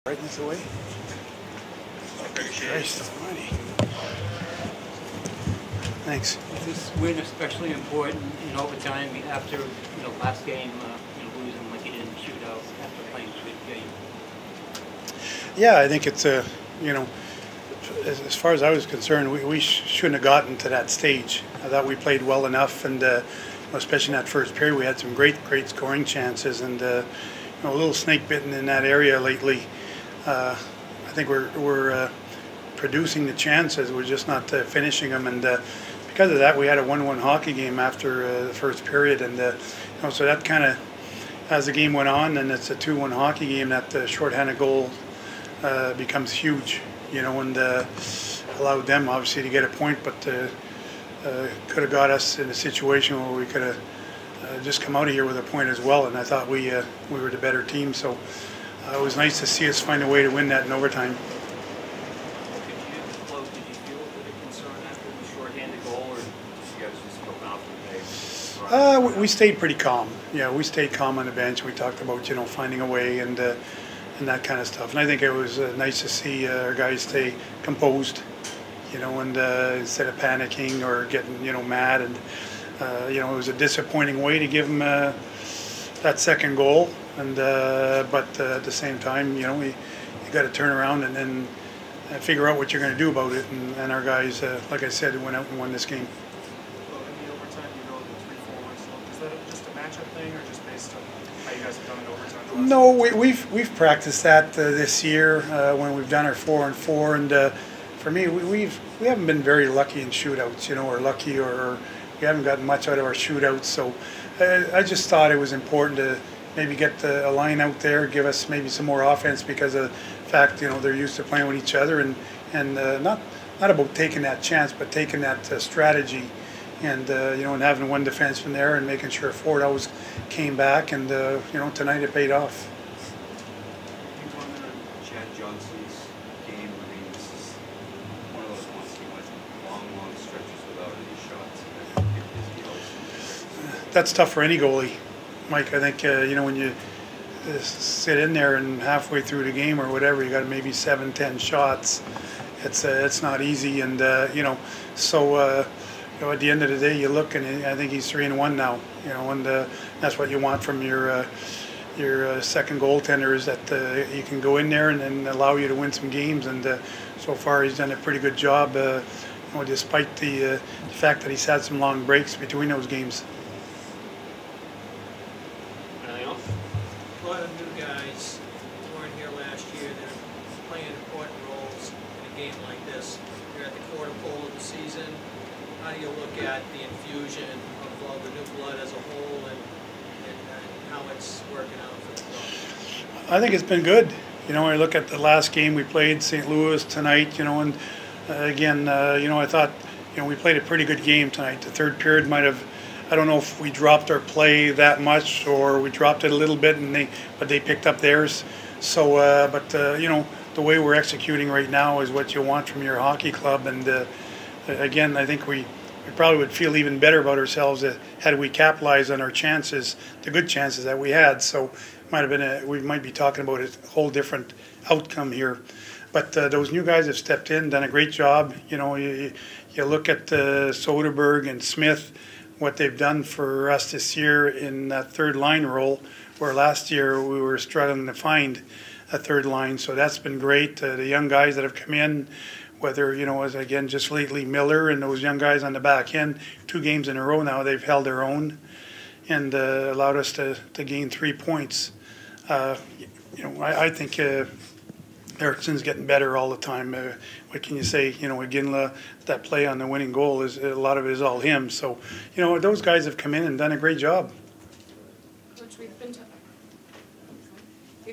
Brightness away. Christ almighty. Thanks. Is this win especially important in overtime after last game, losing like you did in the shootout after playing a good game? Yeah, I think it's as far as I was concerned, we shouldn't have gotten to that stage. I thought we played well enough, and especially in that first period, we had some great scoring chances, and a little snake bitten in that area lately. I think we're producing the chances, we're just not finishing them, and because of that, we had a 1-1 hockey game after the first period, and so that kind of, as the game went on, and it's a 2-1 hockey game, that shorthanded goal becomes huge, and allowed them obviously to get a point, but could have got us in a situation where we could have just come out of here with a point as well, and I thought we were the better team, so it was nice to see us find a way to win that in overtime. Did you feel a bit of concern after the shorthanded goal, or did you guys just feel confident? We stayed pretty calm. Yeah, we stayed calm on the bench. We talked about finding a way and that kind of stuff. And I think it was nice to see our guys stay composed, and instead of panicking or getting mad. And it was a disappointing way to give them that second goal. And but at the same time, you got to turn around and then figure out what you're going to do about it. And our guys, like I said, went out and won this game. Well, in the overtime, the 3-4. Is that just a matchup thing, or just based on how you guys have done in overtime? No, we've practiced that this year when we've done our 4-on-4, and for me, we haven't been very lucky in shootouts, or we haven't gotten much out of our shootouts. So I just thought it was important to maybe get a line out there, give us maybe some more offense because of the fact they're used to playing with each other, and not about taking that chance, but taking that strategy, and and having one defenseman there and making sure forward always came back, and tonight it paid off. You comment on Chad Johnson's game. I mean, this is one of those ones he went long stretches without any shots. That's tough for any goalie, Mike. I think when you sit in there and halfway through the game or whatever, you got maybe 7-10 shots. It's not easy, and so. At the end of the day, you look, and I think he's 3-1 now. And that's what you want from your second goaltender, is that he can go in there and allow you to win some games. And so far, he's done a pretty good job, despite the fact that he's had some long breaks between those games. Anything else? A lot of new guys weren't here last year. They're playing important roles in a game like this. You're at the quarter pole of the season. How do you look at the infusion of all the new blood as a whole, and how it's working out for the club? I think it's been good. I look at the last game we played, St. Louis tonight, and again, I thought, we played a pretty good game tonight. The third period might have, I don't know if we dropped our play that much or we dropped it a little bit, but they picked up theirs. So, the way we're executing right now is what you want from your hockey club, and again, I think we probably would feel even better about ourselves had we capitalized on our chances, the good chances that we had. So we might be talking about a whole different outcome here. But those new guys have stepped in, done a great job. You look at Soderberg and Smith, what they've done for us this year in that third line role, where last year we were struggling to find a third line. So that's been great. The young guys that have come in, whether, as again, just lately Miller and those young guys on the back end, 2 games in a row now, they've held their own and allowed us to gain 3 points. I think Ericsson's getting better all the time. What can you say? Again, that play on the winning goal, a lot of it is all him. So, those guys have come in and done a great job. Coach, we've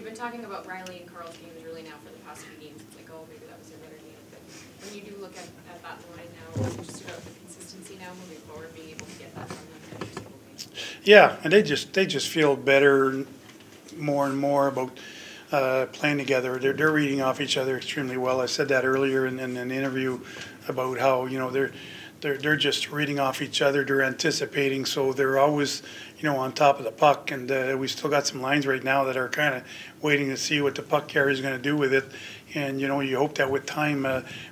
been talking about Riley and Carl's games really now for the past few games. It's like, oh, maybe that was their better game. But when you do look at that line now, it's just about the consistency now moving forward, being able to get that from them every single game. Yeah, and they just feel better more and more about playing together. They're reading off each other extremely well. I said that earlier in an interview about how they're just reading off each other. They're anticipating, so they're always, on top of the puck. And we still got some lines right now that are kind of waiting to see what the puck carrier is going to do with it. And you hope that with time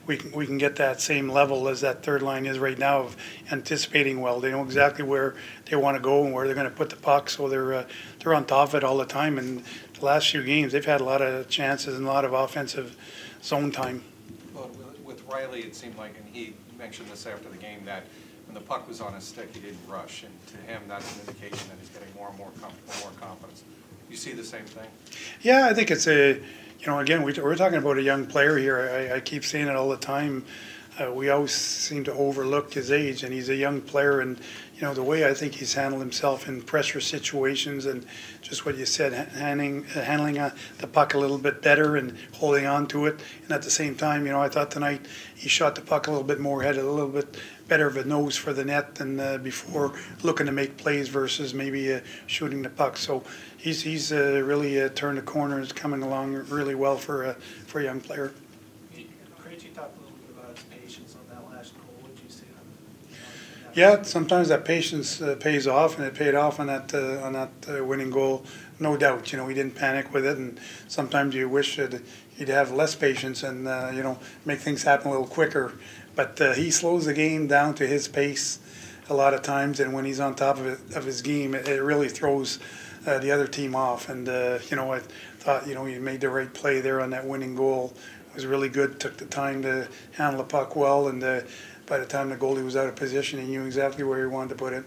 we can get that same level as that third line is right now of anticipating well. They know exactly where they want to go and where they're going to put the puck, so they're on top of it all the time. And the last few games, they've had a lot of chances and a lot of offensive zone time. Well, with Riley, it seemed like, and he mentioned this after the game, that when the puck was on his stick, he didn't rush, and to him, that's an indication that he's getting more and more comfortable, more confidence. You see the same thing? Yeah, I think it's again, we're talking about a young player here. I keep saying it all the time. We always seem to overlook his age, and he's a young player, and the way I think he's handled himself in pressure situations, and just what you said, handling the puck a little bit better and holding on to it, and at the same time, I thought tonight he shot the puck a little bit more, had a little bit better of a nose for the net than before, looking to make plays versus maybe shooting the puck. So he's really turned the corner. It's coming along really well for a young player. Krejci talked a little bit about his patience on that last goal. What did you see on that? Yeah, sometimes that patience pays off, and it paid off on that winning goal, no doubt. He didn't panic with it, and sometimes you wish he'd have less patience and make things happen a little quicker. But he slows the game down to his pace a lot of times, and when he's on top of his game, it really throws the other team off. And I thought he made the right play there on that winning goal. It was really good. Took the time to handle the puck well, and by the time the goalie was out of position, he knew exactly where he wanted to put it.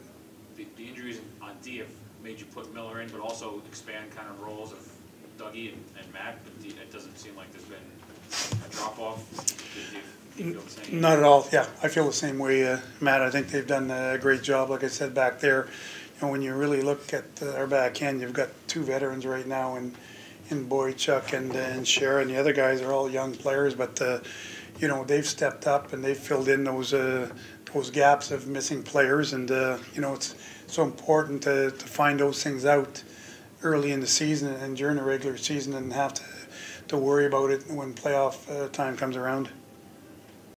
The injuries on D have made you put Miller in, but also expand kind of roles of Dougie and Matt. It doesn't seem like there's been a drop off. Do you feel the same? Not at all. Yeah, I feel the same way, Matt. I think they've done a great job, like I said, back there. When you really look at our back end, you've got two veterans right now in Boychuk and Sharon. The other guys are all young players, but they've stepped up and they've filled in those gaps of missing players. And it's so important to find those things out early in the season and during the regular season, and have to worry about it when playoff time comes around.